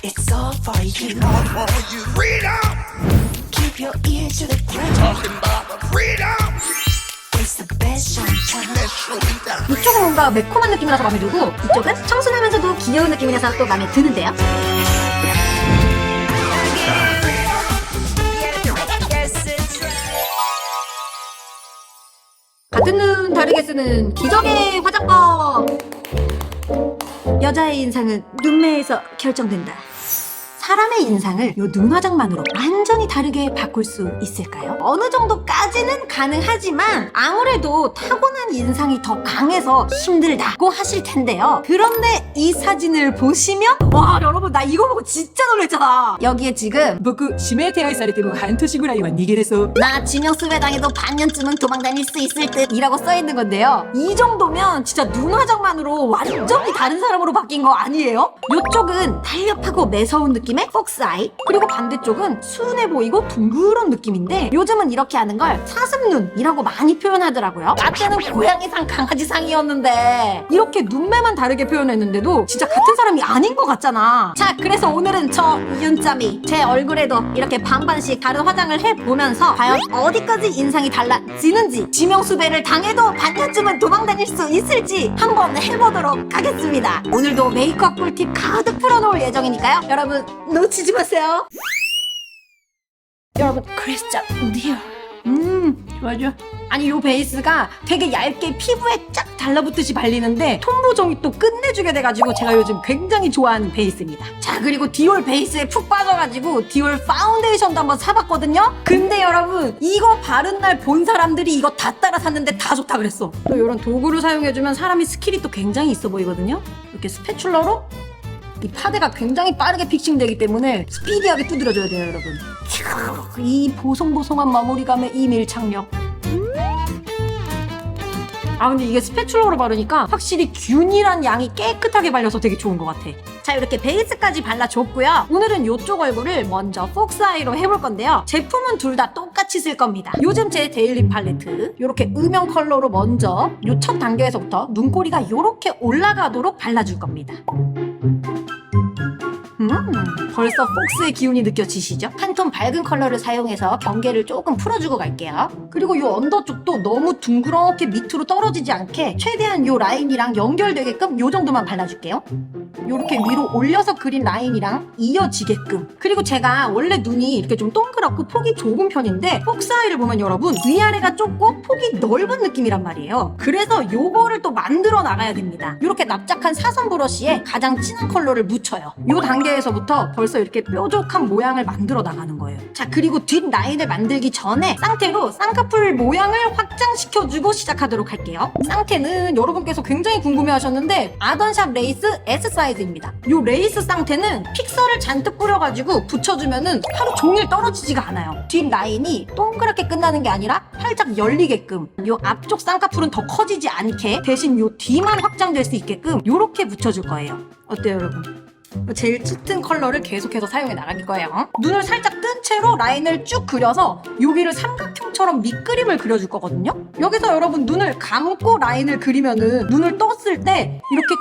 It's all for you. All for you. Freedom. Keep your ear to the ground. Talking about freedom. It's the best showtime. Let's show me that. 이쪽은 뭔가 매콤한 느낌이라서 마음에 들고 이쪽은 청순하면서도 귀여운 느낌이라서 또 마음에 드는데요. 같은 눈 다르게 쓰는 기적의 화장법. 여자의 인상은 눈매에서 결정된다. 사람의 인상을 요 눈화장만으로 완전히 다르게 바꿀 수 있을까요? 어느 정도까지는 가능하지만 아무래도 타고난 인상이 더 강해서 힘들다고 하실 텐데요. 그런데 이 사진을 보시면 와 여러분 나 이거 보고 진짜 놀랬잖아. 여기에 지금 僕指名手配されても半年ぐらいは逃げれそう 나 지명수배 당해도 반년쯤은 도망다닐 수 있을 듯 이라고 써있는 건데요. 이 정도면 진짜 눈화장만으로 완전히 다른 사람으로 바뀐 거 아니에요? 이쪽은 달렵하고 매서운 느낌의 폭스아이, 그리고 반대쪽은 순해 보이고 둥그런 느낌인데 요즘은 이렇게 하는 걸 사슴눈이라고 많이 표현하더라고요. 나 때는 고양이상 강아지상이었는데 이렇게 눈매만 다르게 표현했는데도 진짜 같은 사람이 아닌 것 같잖아. 자, 그래서 오늘은 저 윤짬이 제 얼굴에도 이렇게 반반씩 다른 화장을 해보면서 과연 어디까지 인상이 달라지는지, 지명수배를 당해도 반년쯤은 도망다닐 수 있을지 한번 해보도록 하겠습니다. 오늘도 메이크업 꿀팁 가득 풀어놓을 예정이니까요. 여러분 놓치지 마세요. 여러분 크리스찬 디어 좋아죠. 아니 요 베이스가 되게 얇게 피부에 쫙 달라붙듯이 발리는데 톤 보정이 또 끝내주게 돼가지고 제가 요즘 굉장히 좋아하는 베이스입니다. 자, 그리고 디올 베이스에 푹 빠져가지고 디올 파운데이션도 한번 사봤거든요. 근데 여러분 이거 바른 날 본 사람들이 이거 다 따라 샀는데 다 좋다 그랬어. 또 이런 도구를 사용해주면 사람이 스킬이 또 굉장히 있어 보이거든요. 이렇게 스패츌러로 이 파데가 굉장히 빠르게 픽싱되기 때문에 스피디하게 두드려줘야 돼요, 여러분. 이 보송보송한 마무리감의 이 밀착력. 아, 근데 이게 스패츌러로 바르니까 확실히 균일한 양이 깨끗하게 발려서 되게 좋은 것 같아. 자, 이렇게 베이스까지 발라줬고요. 오늘은 이쪽 얼굴을 먼저 폭스아이로 해볼 건데요. 제품은 둘 다 똑같이 쓸 겁니다. 요즘 제 데일리 팔레트 이렇게 음영 컬러로 먼저 요 첫 단계에서부터 눈꼬리가 이렇게 올라가도록 발라줄 겁니다. 벌써 폭스의 기운이 느껴지시죠? 한 톤 밝은 컬러를 사용해서 경계를 조금 풀어주고 갈게요. 그리고 이 언더 쪽도 너무 둥그렇게 밑으로 떨어지지 않게 최대한 이 라인이랑 연결되게끔 이 정도만 발라줄게요. 이렇게 위로 올려서 그린 라인이랑 이어지게끔. 그리고 제가 원래 눈이 이렇게 좀 동그랗고 폭이 좁은 편인데 폭스아이를 보면 여러분 위아래가 좁고 폭이 넓은 느낌이란 말이에요. 그래서 요거를 또 만들어 나가야 됩니다. 이렇게 납작한 사선 브러쉬에 가장 진한 컬러를 묻혀요. 요 단계에서부터 벌써 이렇게 뾰족한 모양을 만들어 나가는 거예요. 자, 그리고 뒷 라인을 만들기 전에 쌍태로 쌍꺼풀 모양을 확장시켜주고 시작하도록 할게요. 쌍태는 여러분께서 굉장히 궁금해하셨는데 아던샵 레이스 S 사이즈입니다. 요 레이스 쌍태는 픽서를 잔뜩 뿌려가지고 붙여주면은 하루 종일 떨어지지가 않아요. 뒷 라인이 동그랗게 끝나는 게 아니라 살짝 열리게끔, 요 앞쪽 쌍꺼풀은 더 커지지 않게 대신 요 뒤만 확장될 수 있게끔 요렇게 붙여줄 거예요. 어때요, 여러분? 제일 짙은 컬러를 계속해서 사용해 나갈 거예요. 눈을 살짝 뜬 채로 라인을 쭉 그려서 여기를 삼각형처럼 밑그림을 그려줄 거거든요. 여기서 여러분 눈을 감고 라인을 그리면은 눈을 떴을 때 이렇게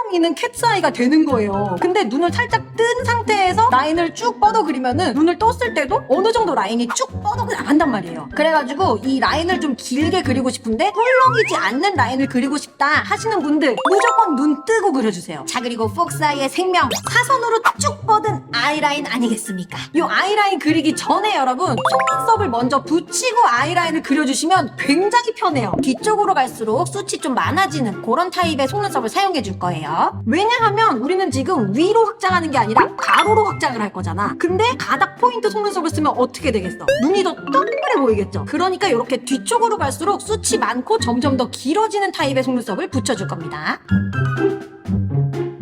꿀렁이는 캣스아이가 되는 거예요. 근데 눈을 살짝 뜬 상태에서 라인을 쭉 뻗어 그리면은 눈을 떴을 때도 어느 정도 라인이 쭉 뻗어 나간단 말이에요. 그래가지고 이 라인을 좀 길게 그리고 싶은데 꿀렁이지 않는 라인을 그리고 싶다 하시는 분들 무조건 눈 뜨고 그려주세요. 자, 그리고 폭스아이의 생명 사선으로 쭉 뻗은 아이라인 아니겠습니까? 이 아이라인 그리기 전에 여러분 속눈썹을 먼저 붙이고 아이라인을 그려주시면 굉장히 편해요. 뒤쪽으로 갈수록 숱이 좀 많아지는 그런 타입의 속눈썹을 사용해 줄 거예요. 왜냐하면 우리는 지금 위로 확장하는 게 아니라 가로로 확장을 할 거잖아. 근데 가닥 포인트 속눈썹을 쓰면 어떻게 되겠어? 눈이 더 동그래 보이겠죠? 그러니까 이렇게 뒤쪽으로 갈수록 숱이 많고 점점 더 길어지는 타입의 속눈썹을 붙여줄 겁니다.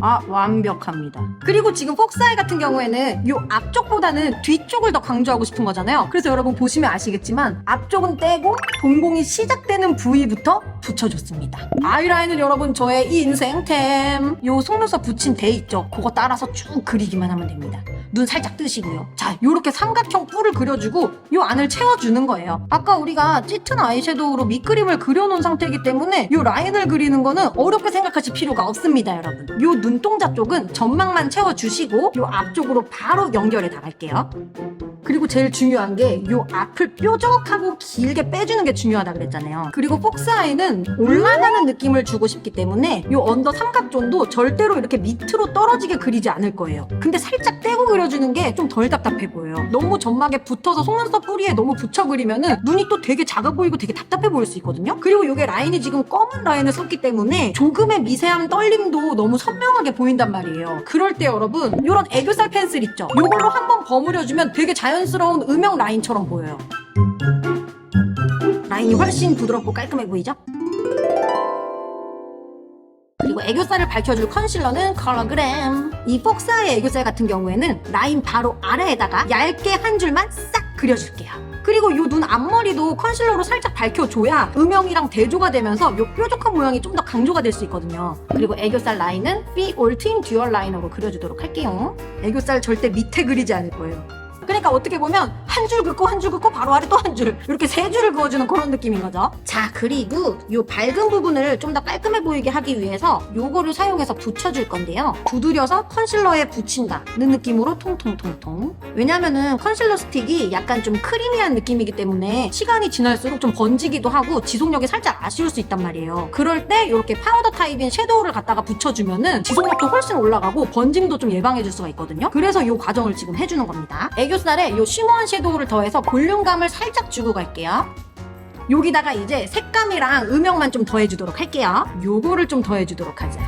아, 완벽합니다. 그리고 지금 폭스아이 같은 경우에는 이 앞쪽보다는 뒤쪽을 더 강조하고 싶은 거잖아요. 그래서 여러분 보시면 아시겠지만 앞쪽은 떼고 동공이 시작되는 부위부터 붙여줬습니다. 아이라인은 여러분 저의 이 인생템 요 속눈썹 붙인 데 있죠? 그거 따라서 쭉 그리기만 하면 됩니다. 눈 살짝 뜨시고요. 자, 요렇게 삼각형 뿔을 그려주고 요 안을 채워주는 거예요. 아까 우리가 짙은 아이섀도우로 밑그림을 그려놓은 상태이기 때문에 요 라인을 그리는 거는 어렵게 생각하실 필요가 없습니다, 여러분. 요 눈동자 쪽은 점막만 채워주시고 요 앞쪽으로 바로 연결해 나갈게요. 그리고 제일 중요한 게 요 앞을 뾰족하고 길게 빼주는 게 중요하다 그랬잖아요. 그리고 폭스 아이는 올라가는 느낌을 주고 싶기 때문에 요 언더 삼각존도 절대로 이렇게 밑으로 떨어지게 그리지 않을 거예요. 근데 살짝 떼고 그려주는 게 좀 덜 답답해 보여요. 너무 점막에 붙어서 속눈썹 뿌리에 너무 붙여 그리면은 눈이 또 되게 작아 보이고 되게 답답해 보일 수 있거든요. 그리고 요게 라인이 지금 검은 라인을 썼기 때문에 조금의 미세한 떨림도 너무 선명하게 보인단 말이에요. 그럴 때 여러분 요런 애교살 펜슬 있죠? 요걸로 한번 버무려주면 되게 자연스러운 음영 라인처럼 보여요. 라인이 훨씬 부드럽고 깔끔해 보이죠? 그리고 애교살을 밝혀줄 컨실러는 컬러그램. 이 폭스아이 애교살 같은 경우에는 라인 바로 아래에다가 얇게 한 줄만 싹 그려줄게요. 그리고 요 눈 앞머리도 컨실러로 살짝 밝혀줘야 음영이랑 대조가 되면서 요 뾰족한 모양이 좀 더 강조가 될 수 있거든요. 그리고 애교살 라인은 Be All Twin 듀얼 라이너로 그려주도록 할게요. 애교살 절대 밑에 그리지 않을 거예요. 그러니까 어떻게 보면 한 줄 긋고 한 줄 긋고 바로 아래 또 한 줄 이렇게 세 줄을 그어주는 그런 느낌인 거죠. 자, 그리고 요 밝은 부분을 좀 더 깔끔해 보이게 하기 위해서 요거를 사용해서 붙여줄 건데요. 두드려서 컨실러에 붙인다는 느낌으로 통통통통. 왜냐면은 컨실러 스틱이 약간 좀 크리미한 느낌이기 때문에 시간이 지날수록 좀 번지기도 하고 지속력이 살짝 아쉬울 수 있단 말이에요. 그럴 때 이렇게 파우더 타입인 섀도우를 갖다가 붙여주면은 지속력도 훨씬 올라가고 번짐도 좀 예방해줄 수가 있거든요. 그래서 요 과정을 지금 해주는 겁니다. 애교살에 요 쉬머한 섀도우를 더해서 볼륨감을 살짝 주고 갈게요. 여기다가 이제 색감이랑 음영만 좀 더해주도록 할게요. 요거를 좀 더해주도록 하자.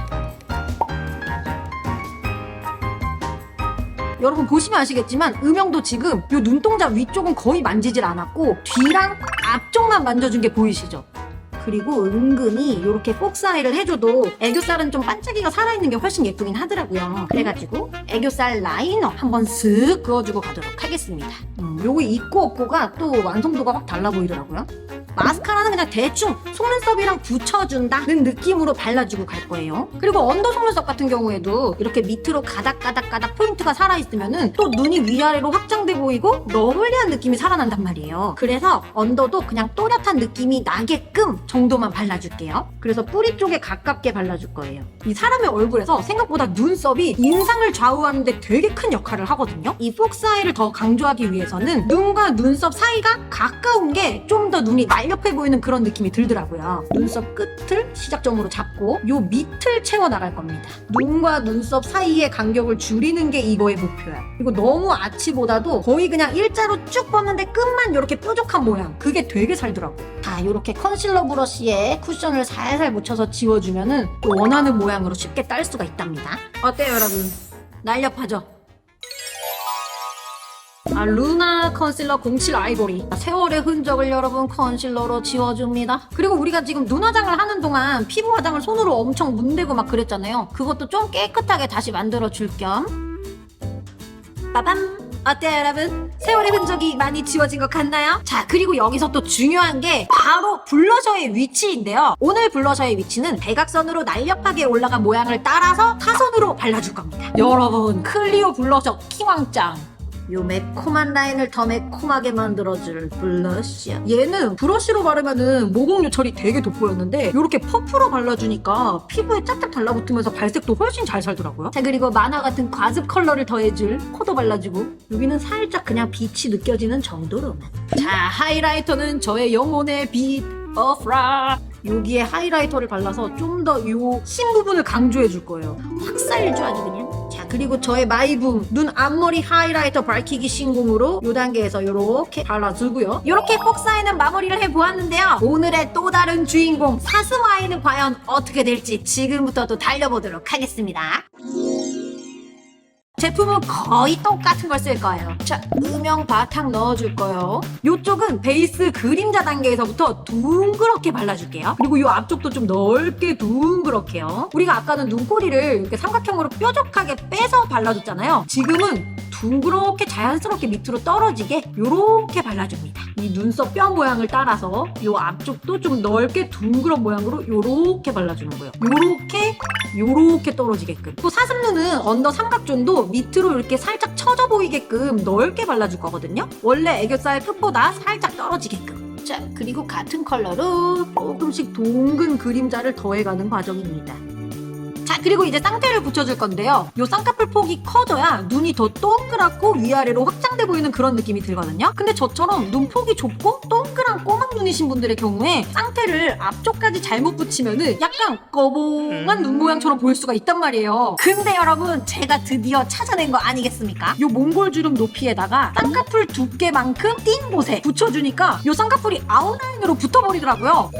여러분 보시면 아시겠지만 음영도 지금 요 눈동자 위쪽은 거의 만지질 않았고 뒤랑 앞쪽만 만져준 게 보이시죠? 그리고 은근히 이렇게 폭스 아이를 해줘도 애교살은 좀 반짝이가 살아있는 게 훨씬 예쁘긴 하더라고요. 그래가지고 애교살 라이너 한번 슥 그어주고 가도록 하겠습니다. 요거 있고 없고가 또 완성도가 확 달라 보이더라고요. 마스카라는 그냥 대충 속눈썹이랑 붙여준다는 느낌으로 발라주고 갈 거예요. 그리고 언더 속눈썹 같은 경우에도 이렇게 밑으로 가닥가닥가닥 포인트가 살아있으면은 또 눈이 위아래로 확장돼 보이고 러블리한 느낌이 살아난단 말이에요. 그래서 언더도 그냥 또렷한 느낌이 나게끔 정도만 발라줄게요. 그래서 뿌리 쪽에 가깝게 발라줄 거예요. 이 사람의 얼굴에서 생각보다 눈썹이 인상을 좌우하는데 되게 큰 역할을 하거든요. 이 폭스 아이를 더 강조하기 위해서는 눈과 눈썹 사이가 가까운 게 좀 더 눈이 날렵해 보이는 그런 느낌이 들더라고요. 눈썹 끝을 시작점으로 잡고 요 밑을 채워 나갈 겁니다. 눈과 눈썹 사이의 간격을 줄이는 게 이거의 목표야. 이거 너무 아치보다도 거의 그냥 일자로 쭉 뻗는데 끝만 이렇게 뾰족한 모양. 그게 되게 살더라고. 자, 이렇게 컨실러 브러쉬에 쿠션을 살살 묻혀서 지워주면은 또 원하는 모양으로 쉽게 딸 수가 있답니다. 어때요, 여러분? 날렵하죠? 루나 컨실러 07 아이보리. 세월의 흔적을 여러분 컨실러로 지워줍니다. 그리고 우리가 지금 눈 화장을 하는 동안 피부 화장을 손으로 엄청 문대고 막 그랬잖아요. 그것도 좀 깨끗하게 다시 만들어줄 겸 빠밤! 어때요, 여러분? 세월의 흔적이 많이 지워진 것 같나요? 자, 그리고 여기서 또 중요한 게 바로 블러셔의 위치인데요. 오늘 블러셔의 위치는 대각선으로 날렵하게 올라간 모양을 따라서 타선으로 발라줄 겁니다. 여러분, 클리오 블러셔 킹왕짱. 요 매콤한 라인을 더 매콤하게 만들어줄 블러셔. 얘는 브러쉬로 바르면은 모공 요철이 되게 돋보였는데 이렇게 퍼프로 발라주니까 피부에 짝짝 달라붙으면서 발색도 훨씬 잘 살더라고요. 자, 그리고 만화 같은 과즙 컬러를 더해줄 코도 발라주고 여기는 살짝 그냥 빛이 느껴지는 정도로만. 자, 하이라이터는 저의 영혼의 빛 어프라. 여기에 하이라이터를 발라서 좀 더 요 심 부분을 강조해 줄 거예요. 확 살죠, 아주 그냥. 자, 그리고 저의 마이붐 눈 앞머리 하이라이터 밝히기 신공으로 요 단계에서 요렇게 발라주고요. 요렇게 폭사이는 마무리를 해보았는데요. 오늘의 또 다른 주인공 사스와이는 과연 어떻게 될지 지금부터 또 달려보도록 하겠습니다. 제품은 거의 똑같은 걸 쓸 거예요. 자, 음영 바탕 넣어줄 거예요. 요쪽은 베이스 그림자 단계에서부터 둥그렇게 발라줄게요. 그리고 요 앞쪽도 좀 넓게 둥그렇게요. 우리가 아까는 눈꼬리를 이렇게 삼각형으로 뾰족하게 빼서 발라줬잖아요. 지금은 둥그렇게 자연스럽게 밑으로 떨어지게 요렇게 발라줍니다. 이 눈썹 뼈 모양을 따라서 요 앞쪽도 좀 넓게 둥그런 모양으로 요렇게 발라주는 거예요. 요렇게 떨어지게끔. 또 사슴눈은 언더 삼각존도 밑으로 이렇게 살짝 처져 보이게끔 넓게 발라줄 거거든요. 원래 애교살 끝보다 살짝 떨어지게끔. 자, 그리고 같은 컬러로 조금씩 동근 그림자를 더해가는 과정입니다. 자, 그리고 이제 쌍태를 붙여줄 건데요. 요 쌍꺼풀 폭이 커져야 눈이 더 동그랗고 위아래로 확장돼 보이는 그런 느낌이 들거든요. 근데 저처럼 눈 폭이 좁고 동그란 꼬막 눈이신 분들의 경우에 쌍태를 앞쪽까지 잘못 붙이면은 약간 꺼봉한 눈 모양처럼 보일 수가 있단 말이에요. 근데 여러분, 제가 드디어 찾아낸 거 아니겠습니까? 요 몽골주름 높이에다가 쌍꺼풀 두께만큼 띈 곳에 붙여주니까 요 쌍꺼풀이 아웃라인으로 붙어버리더라고요.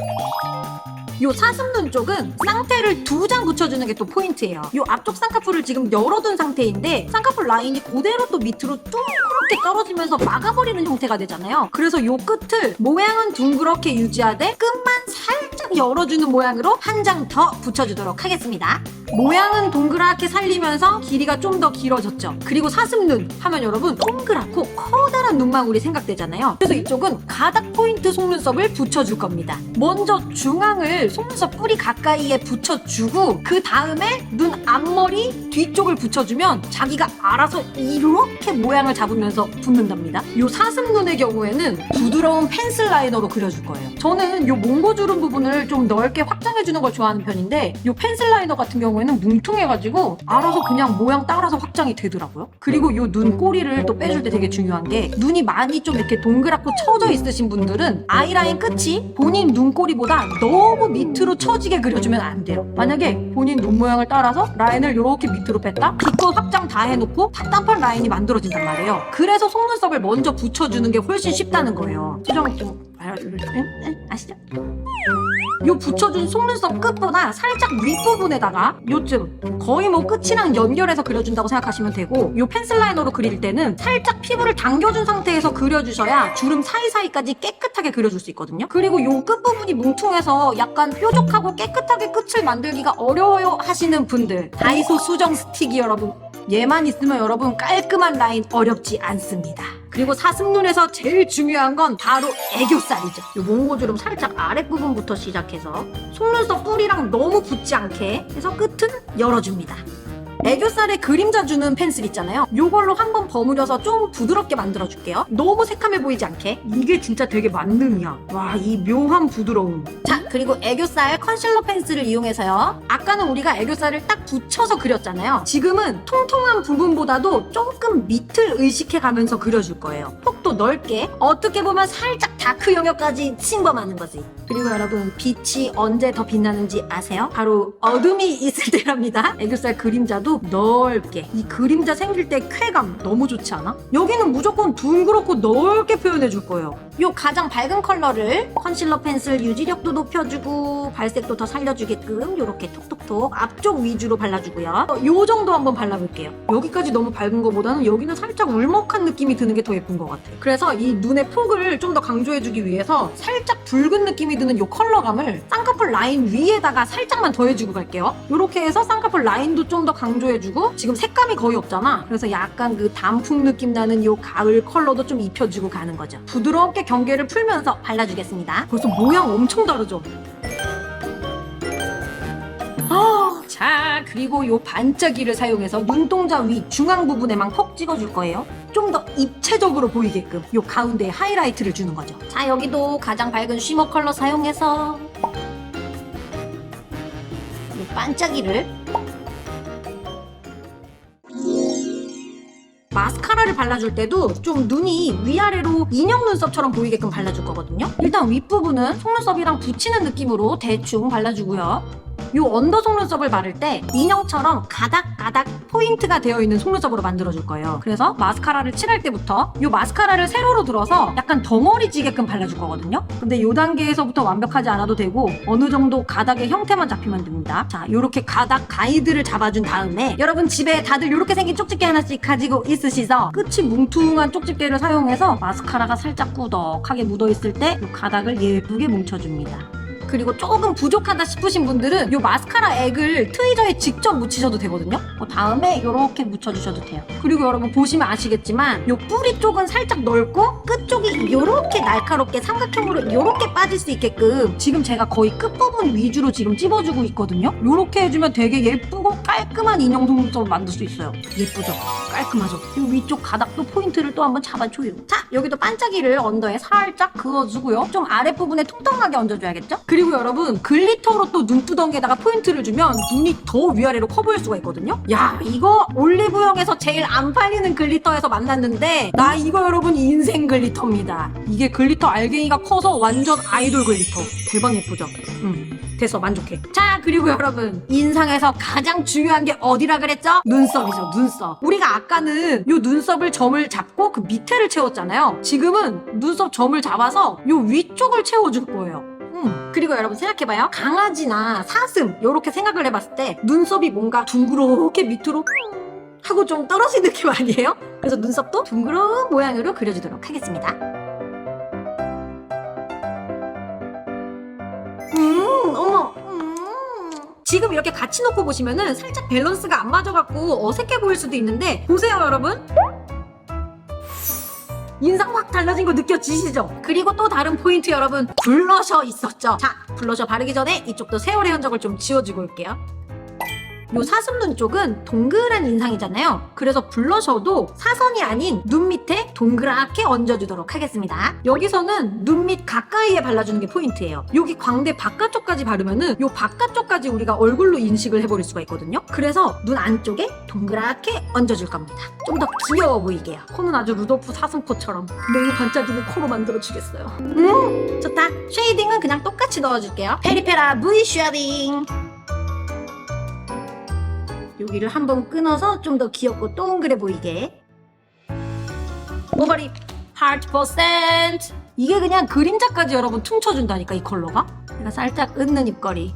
요 사슴눈 쪽은 쌍태를 2장 붙여주는 게 또 포인트예요. 요 앞쪽 쌍꺼풀을 지금 열어둔 상태인데 쌍꺼풀 라인이 그대로 또 밑으로 둥그렇게 떨어지면서 막아버리는 형태가 되잖아요. 그래서 요 끝을 모양은 둥그렇게 유지하되 끝만 살짝 열어주는 모양으로 한 장 더 붙여주도록 하겠습니다. 모양은 동그랗게 살리면서 길이가 좀 더 길어졌죠. 그리고 사슴눈 하면 여러분 동그랗고 커다란 눈망울이 생각되잖아요. 그래서 이쪽은 가닥 포인트 속눈썹을 붙여줄 겁니다. 먼저 중앙을 속눈썹 뿌리 가까이에 붙여주고 그 다음에 눈 앞머리 뒤쪽을 붙여주면 자기가 알아서 이렇게 모양을 잡으면서 붙는답니다. 요 사슴눈의 경우에는 부드러운 펜슬 라이너로 그려줄 거예요. 저는 요 몽고주름 부분을 좀 넓게 확장해주는 걸 좋아하는 편인데 요 펜슬 라이너 같은 경우에는 뭉퉁해가지고 알아서 그냥 모양 따라서 확장이 되더라고요. 그리고 요 눈꼬리를 또 빼줄 때 되게 중요한 게 눈이 많이 좀 이렇게 동그랗고 처져 있으신 분들은 아이라인 끝이 본인 눈꼬리보다 너무 밑으로 처지게 그려주면 안 돼요. 만약에 본인 눈 모양을 따라서 라인을 이렇게 밑으로 뺐다? 기껏 확장 다 해놓고 답답한 라인이 만들어진단 말이에요. 그래서 속눈썹을 먼저 붙여주는 게 훨씬 쉽다는 거예요. 수정 좀 알아줄래요? 아시죠? 요 붙여준 속눈썹 끝보다 살짝 윗부분에다가 요쯤 거의 뭐 끝이랑 연결해서 그려준다고 생각하시면 되고 요 펜슬 라이너로 그릴 때는 살짝 피부를 당겨준 상태에서 그려주셔야 주름 사이사이까지 깨끗하게 그려줄 수 있거든요. 그리고 요 끝부분이 뭉퉁해서 약간 뾰족하고 깨끗하게 끝을 만들기가 어려워요 하시는 분들, 다이소 수정 스틱이 여러분 얘만 있으면 여러분 깔끔한 라인 어렵지 않습니다. 그리고 사슴눈에서 제일 중요한 건 바로 애교살이죠. 요 몽고주름 살짝 아랫부분부터 시작해서 속눈썹 뿌리랑 너무 붙지 않게 해서 끝은 열어줍니다. 애교살에 그림자 주는 펜슬 있잖아요. 요걸로 한번 버무려서 좀 부드럽게 만들어줄게요. 너무 새카매 보이지 않게. 이게 진짜 되게 만능이야. 와, 이 묘한 부드러움. 자, 그리고 애교살 컨실러 펜슬을 이용해서요. 아까는 우리가 애교살을 딱 붙여서 그렸잖아요. 지금은 통통한 부분보다도 조금 밑을 의식해가면서 그려줄 거예요. 폭도 넓게. 어떻게 보면 살짝 다크 영역까지 침범하는 거지. 그리고 여러분, 빛이 언제 더 빛나는지 아세요? 바로 어둠이 있을 때랍니다. 애교살 그림자도 넓게. 이 그림자 생길 때 쾌감 너무 좋지 않아? 여기는 무조건 둥그렇고 넓게 표현해줄 거예요. 요 가장 밝은 컬러를 컨실러 펜슬 유지력도 높여주고 발색도 더 살려주게끔 요렇게 톡톡톡 앞쪽 위주로 발라주고요. 요 정도 한번 발라볼게요. 여기까지 너무 밝은 거보다는 여기는 살짝 울먹한 느낌이 드는 게 더 예쁜 것 같아요. 그래서 이 눈의 폭을 좀 더 강조해주기 위해서 살짝 붉은 느낌이 드는 요 컬러감을 쌍꺼풀 라인 위에다가 살짝만 더해주고 갈게요. 요렇게 해서 쌍꺼풀 라인도 좀 더 강조해주고 지금 색감이 거의 없잖아. 그래서 약간 그 단풍 느낌 나는 요 가을 컬러도 좀 입혀주고 가는 거죠. 부드럽게 경계를 풀면서 발라주겠습니다. 벌써 모양 엄청 다르죠? 자, 그리고 요 반짝이를 사용해서 눈동자 위 중앙 부분에만 콕 찍어줄 거예요. 좀 더 입체적으로 보이게끔 요 가운데에 하이라이트를 주는 거죠. 자, 여기도 가장 밝은 쉬머 컬러 사용해서 요 반짝이를 마스카라를 발라줄 때도 좀 눈이 위아래로 인형 눈썹처럼 보이게끔 발라줄 거거든요. 일단 윗부분은 속눈썹이랑 붙이는 느낌으로 대충 발라주고요. 요 언더 속눈썹을 바를 때 인형처럼 가닥가닥 포인트가 되어 있는 속눈썹으로 만들어줄 거예요. 그래서 마스카라를 칠할 때부터 요 마스카라를 세로로 들어서 약간 덩어리 지게끔 발라줄 거거든요. 근데 요 단계에서부터 완벽하지 않아도 되고 어느 정도 가닥의 형태만 잡히면 됩니다. 자, 요렇게 가닥 가이드를 잡아준 다음에 여러분 집에 다들 요렇게 생긴 쪽집게 하나씩 가지고 있으시죠? 끝이 뭉퉁한 쪽집게를 사용해서 마스카라가 살짝 꾸덕하게 묻어있을 때 요 가닥을 예쁘게 뭉쳐줍니다. 그리고 조금 부족하다 싶으신 분들은 요 마스카라 액을 트위저에 직접 묻히셔도 되거든요. 다음에 이렇게 묻혀주셔도 돼요. 그리고 여러분 보시면 아시겠지만 요 뿌리 쪽은 살짝 넓고 끝 쪽이 이렇게 날카롭게 삼각형으로 이렇게 빠질 수 있게끔 지금 제가 거의 끝부분 위주로 지금 찝어주고 있거든요. 이렇게 해주면 되게 예쁘고 깔끔한 인형 속눈썹을 만들 수 있어요. 예쁘죠? 깔끔하죠? 이 위쪽 가닥도 포인트를 또 한번 잡아줘요. 자, 여기도 반짝이를 언더에 살짝 그어주고요. 좀 아랫부분에 통통하게 얹어줘야겠죠? 그리고 여러분 글리터로 또 눈두덩이에다가 포인트를 주면 눈이 더 위아래로 커 보일 수가 있거든요. 야, 이거 올리브영에서 제일 안 팔리는 글리터에서 만났는데 나 이거 여러분 인생 글리터입니다. 이게 글리터 알갱이가 커서 완전 아이돌 글리터. 대박 예쁘죠? 됐어, 만족해. 자, 그리고 여러분 인상에서 가장 중요한 게 어디라 그랬죠? 눈썹이죠. 눈썹. 우리가 아까는 요 눈썹을 점을 잡고 그 밑에를 채웠잖아요. 지금은 눈썹 점을 잡아서 요 위쪽을 채워줄 거예요. 그리고 여러분 생각해봐요. 강아지나 사슴 요렇게 생각을 해봤을 때 눈썹이 뭔가 둥그렇게 밑으로 하고 좀 떨어진 느낌 아니에요? 그래서 눈썹도 둥그런 모양으로 그려주도록 하겠습니다. 어머. 지금 이렇게 같이 놓고 보시면은 살짝 밸런스가 안 맞아갖고 어색해 보일 수도 있는데 보세요 여러분. 인상 확 달라진 거 느껴지시죠? 그리고 또 다른 포인트 여러분, 블러셔 있었죠? 자, 블러셔 바르기 전에 이쪽도 세월의 흔적을 좀 지워주고 올게요. 요 사슴눈 쪽은 동그란 인상이잖아요. 그래서 블러셔도 사선이 아닌 눈 밑에 동그랗게 얹어주도록 하겠습니다. 여기서는 눈 밑 가까이에 발라주는 게 포인트예요. 여기 광대 바깥쪽까지 바르면은 요 바깥쪽까지 우리가 얼굴로 인식을 해버릴 수가 있거든요. 그래서 눈 안쪽에 동그랗게 얹어줄 겁니다. 좀 더 귀여워 보이게요. 코는 아주 루돌프 사슴코처럼 매우 반짝이는 코로 만들어주겠어요. 좋다. 쉐이딩은 그냥 똑같이 넣어줄게요. 페리페라 V 쉐딩. 여기를 한번 끊어서 좀 더 귀엽고 동그래 보이게. 모발이 하트 퍼센트. 이게 그냥 그림자까지 여러분 퉁쳐준다니까 이 컬러가. 내가 살짝 은는 입꼬리.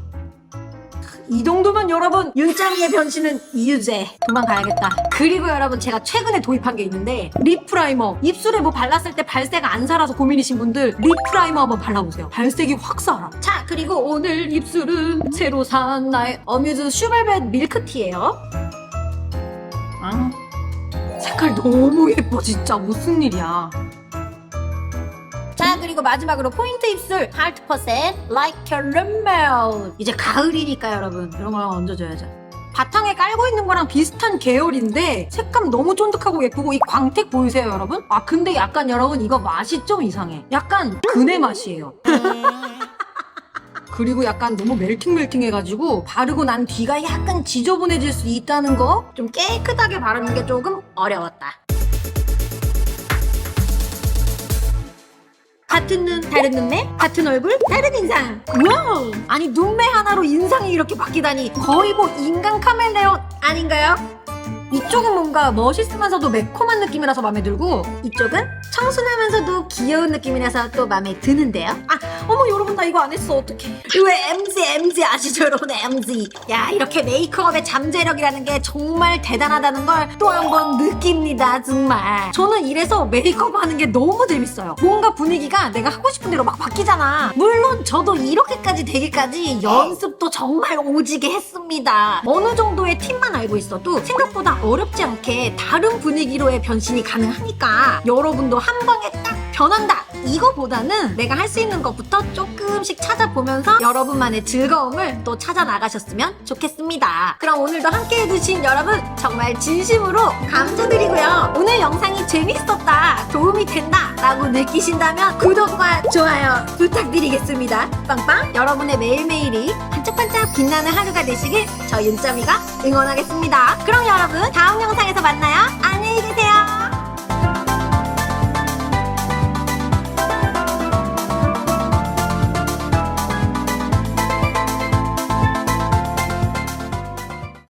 이 정도면 여러분 윤짱이의 변신은 이유제. 도망가야겠다. 그리고 여러분 제가 최근에 도입한 게 있는데 립 프라이머. 입술에 뭐 발랐을 때 발색 안 살아서 고민이신 분들 립 프라이머 한번 발라보세요. 발색이 확 살아. 자, 그리고 오늘 입술은 새로 산 나의 어뮤즈 슈벨벳 밀크티예요. 색깔 너무 예뻐 진짜. 무슨 일이야. 자, 그리고 마지막으로 포인트 입술 하트 퍼센트 like caramel. 이제 가을이니까 여러분 이런 거 얹어줘야죠. 바탕에 깔고 있는 거랑 비슷한 계열인데 색감 너무 쫀득하고 예쁘고 이 광택 보이세요 여러분? 아 근데 약간 여러분 이거 맛이 좀 이상해. 약간 그네 맛이에요. 그리고 약간 너무 멜팅 해가지고 바르고 난 뒤가 약간 지저분해질 수 있다는 거. 좀 깨끗하게 바르는 게 조금 어려웠다. 같은 눈, 다른 눈매, 같은 얼굴, 다른 인상. 와우! 아니 눈매 하나로 인상이 이렇게 바뀌다니 거의 뭐 인간 카멜레온 아닌가요? 이쪽은 뭔가 멋있으면서도 매콤한 느낌이라서 마음에 들고 이쪽은 청순하면서도 귀여운 느낌이라서 또 마음에 드는데요. 아, 어머 여러분 나 이거 안 했어. 어떡해. 왜 MZ 아시죠 여러분? MZ. 야, 이렇게 메이크업의 잠재력이라는 게 정말 대단하다는 걸 또 한 번 느낍니다. 정말 저는 이래서 메이크업 하는 게 너무 재밌어요. 뭔가 분위기가 내가 하고 싶은 대로 막 바뀌잖아. 물론 저도 이렇게까지 되기까지 연습도 정말 오지게 했습니다. 어느 정도의 팁만 알고 있어도 생각보다 어렵지 않게 다른 분위기로의 변신이 가능하니까 여러분도 한 방에 딱 변한다 이거보다는 내가 할 수 있는 것부터 조금씩 찾아보면서 여러분만의 즐거움을 또 찾아 나가셨으면 좋겠습니다. 그럼 오늘도 함께 해주신 여러분 정말 진심으로 감사드리고요. 오늘 영상이 재밌었다, 도움이 된다 라고 느끼신다면 구독과 좋아요 부탁드리겠습니다. 빵빵. 여러분의 매일매일이 반짝반짝 빛나는 하루가 되시길 저 윤점이가 응원하겠습니다. 그럼 여러분 다음 영상에서 만나요. 안녕히 계세요.